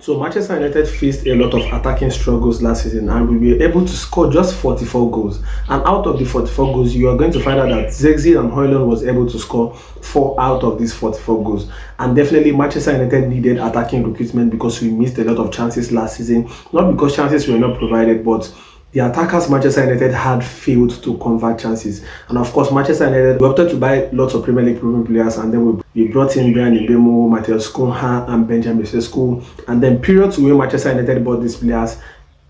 So Manchester United faced a lot of attacking struggles last season, and we were able to score just 44 goals. And out of the 44 goals, you are going to find out that Zexi and Højlund was able to score 4 out of these 44 goals. And definitely Manchester United needed attacking recruitment because we missed a lot of chances last season. Not because chances were not provided, but the attackers Manchester United had failed to convert chances. And of course, Manchester United, we opted to buy lots of Premier League proven players, and then we brought in Ruben Amorim, Matheus Cunha, and Benjamin Sesko. And then period to when Manchester United bought these players,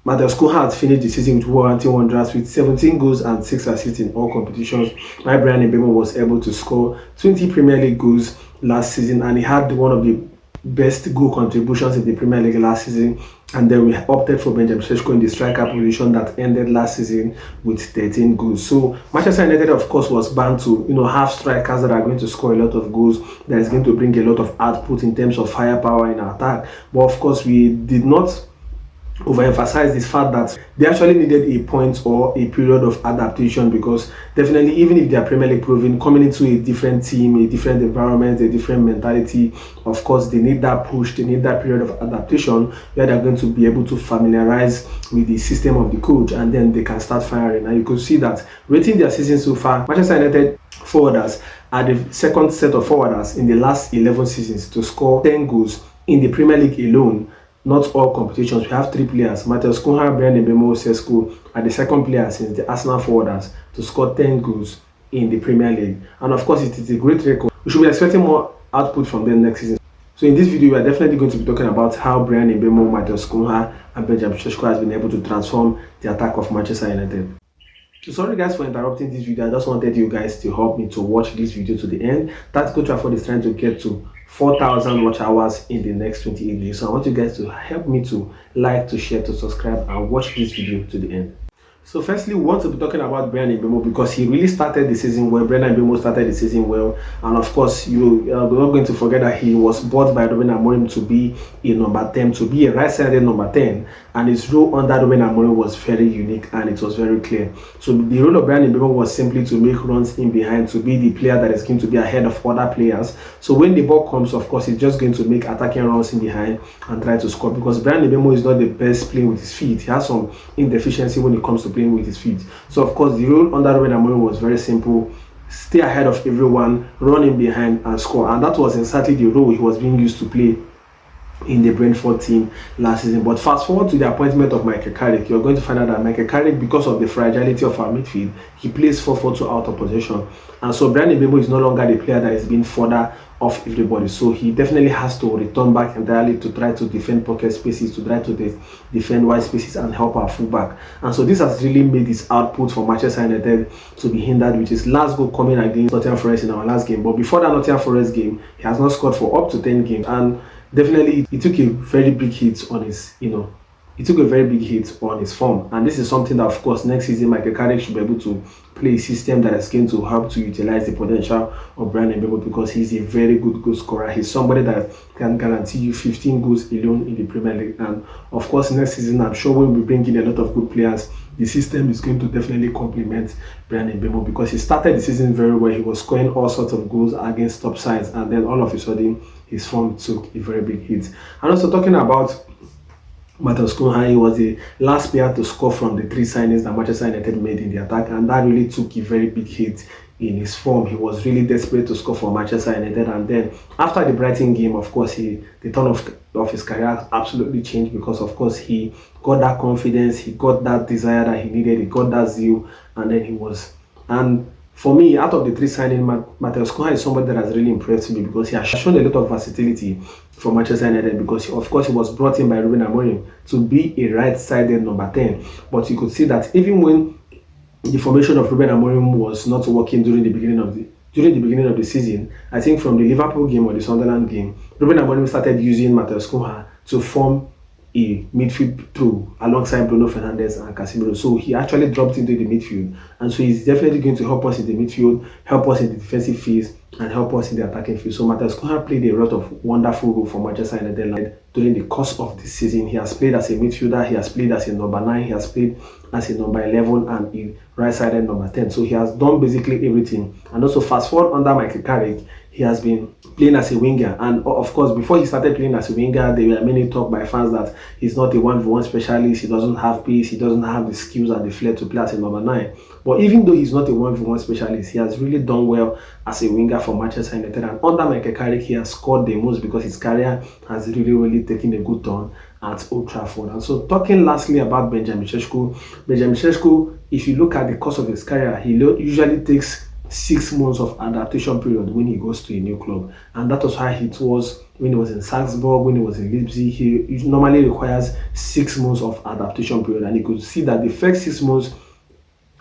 Matheus Cunha had finished the season with Wolverhampton Wanderers with 17 goals and 6 assists in all competitions, while Ruben Amorim was able to score 20 Premier League goals last season, and he had one of the best goal contributions in the Premier League last season. And then we opted for Benjamin Sesko in the striker position that ended last season with 13 goals. So Manchester United, of course, was bound to have strikers that are going to score a lot of goals, that is going to bring a lot of output in terms of firepower in attack. But of course, we did not overemphasize this fact that they actually needed a point or a period of adaptation, because definitely, even if they are Premier League proven, coming into a different team, a different environment, a different mentality, of course they need that push, they need that period of adaptation where they're going to be able to familiarize with the system of the coach, and then they can start firing. And you could see that rating their season so far, Manchester United forwarders are the second set of forwarders in the last 11 seasons to score 10 goals in the Premier League alone. Not all competitions. We have 3 players, Matheus Cunha, Ruben Amorim, Sesko, are the second player since the Arsenal forwarders to score 10 goals in the Premier League. And of course, it is a great record. We should be expecting more output from them next season. So in this video, we are definitely going to be talking about how Ruben Amorim, Matheus Cunha, and Benjamin Sesko has been able to transform the attack of Manchester United. So sorry guys for interrupting this video. I just wanted you guys to help me to watch this video to the end. Tactical Trafford is trying to get to 4,000 watch hours in the next 28 days. So I want you guys to help me to like, to share, to subscribe, and watch this video to the end. So firstly, we want to be talking about Ruben Amorim because he really started the season well. Ruben Amorim started the season well, and of course, you are not going to forget that he was bought by Ruben Amorim to be a number 10, to be a right-sided number 10, and his role under Ruben Amorim was very unique and it was very clear. So the role of Ruben Amorim was simply to make runs in behind, to be the player that is going to be ahead of other players. So when the ball comes, of course, he's just going to make attacking runs in behind and try to score, because Ruben Amorim is not the best playing with his feet. He has some inefficiency when it comes to playing with his feet. So of course, the role under Ruben Amorim was very simple: stay ahead of everyone, run in behind and score. And that was exactly the role he was being used to play in the Brentford team last season. But fast forward to the appointment of Michael Carrick, you're going to find out that Michael Carrick, because of the fragility of our midfield, he plays 4-4-2 out of possession. And so Ruben Amorim is no longer the player that is being further off everybody. So he definitely has to return back entirely to try to defend pocket spaces, to try to defend wide spaces and help our fullback. And so this has really made his output for Manchester United to be hindered, which is last goal coming against Nottingham Forest in our last game. But before that Nottingham Forest game, he has not scored for up to 10 games. And definitely he took a very big hit on his, he took a very big hit on his form. And this is something that, of course, next season Michael Carrick should be able to play a system that is going to help to utilize the potential of Ruben Amorim, because he's a very good goal scorer. He's somebody that can guarantee you 15 goals alone in the Premier League. And of course, next season, I'm sure when we bring in a lot of good players, the system is going to definitely complement Ruben Amorim, because he started the season very well. He was scoring all sorts of goals against top sides, and then all of a sudden his form took a very big hit. And also talking about Matheus Cunha, he was the last player to score from the 3 signings that Manchester United made in the attack, and that really took a very big hit in his form. He was really desperate to score for Manchester United, and then after the Brighton game, of course, the turn of his career absolutely changed, because of course he got that confidence, he got that desire that he needed, he got that zeal, and then he was. And for me, out of the 3 signings, Matheus Cunha is somebody that has really impressed me, because he has shown a lot of versatility for Manchester United, because of course he was brought in by Ruben Amorim to be a right-sided number 10. But you could see that even when the formation of Ruben Amorim was not working during the beginning of the season, I think from the Liverpool game or the Sunderland game, Ruben Amorim started using Matheus Cunha to form a midfield through alongside Bruno Fernandes and Casemiro. So he actually dropped into the midfield, and so he's definitely going to help us in the midfield, help us in the defensive phase, and help us in the attacking field. So Matheus Cunha played a lot of wonderful role for Manchester United during the course of the season. He has played as a midfielder, he has played as a number 9, he has played as a number 11 and a right-sided number 10. So he has done basically everything. And also fast forward under Michael Carrick, he has been playing as a winger. And of course, before he started playing as a winger, there were many talk by fans that he's not a 1v1 specialist, he doesn't have pace, he doesn't have the skills and the flair to play as a number 9. But even though he's not a 1v1 specialist, he has really done well as a winger for Manchester United. And under Michael Carrick, he has scored the most because his career has really taken a good turn at Old Trafford. And so, talking lastly about Benjamin Sesko, if you look at the course of his career, he usually takes 6 months of adaptation period when he goes to a new club, and that was how it was when he was in Salzburg, when he was in Leipzig. He normally requires 6 months of adaptation period, and you could see that the first 6 months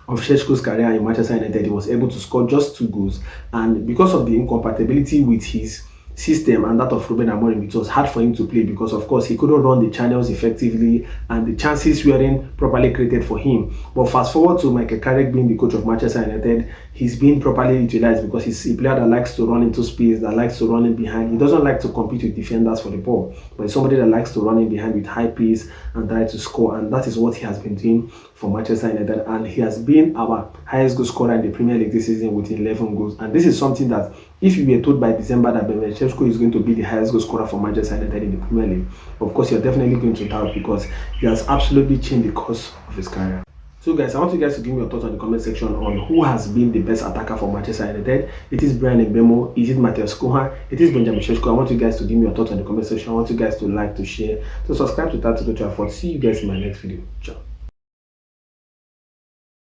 of Sesko's career in Manchester United, he was able to score just 2 goals, and because of the incompatibility with his system and that of Ruben Amorim, it was hard for him to play because of course he couldn't run the channels effectively and the chances weren't properly created for him. But fast forward to Michael Carrick being the coach of Manchester United, he's being properly utilized because he's a player that likes to run into space, that likes to run in behind. He doesn't like to compete with defenders for the ball, but he's somebody that likes to run in behind with high pace and try to score, and that is what he has been doing for Manchester United. And he has been our highest goal scorer in the Premier League this season with 11 goals, and this is something that if you were told by December that Benjamin Sesko is going to be the highest goal scorer for Manchester United in the Premier League, of course you're definitely going to doubt because he has absolutely changed the course of his career. So guys, I want you guys to give me your thoughts on the comment section on who has been the best attacker for Manchester United. It is Bryan Mbeumo, is it Matheus Cunha, it is Benjamin Sesko? I want you guys to give me your thoughts on the comment section. I want you guys to like, to share, to subscribe to Tactical Trafford. See you guys in my next video. Ciao.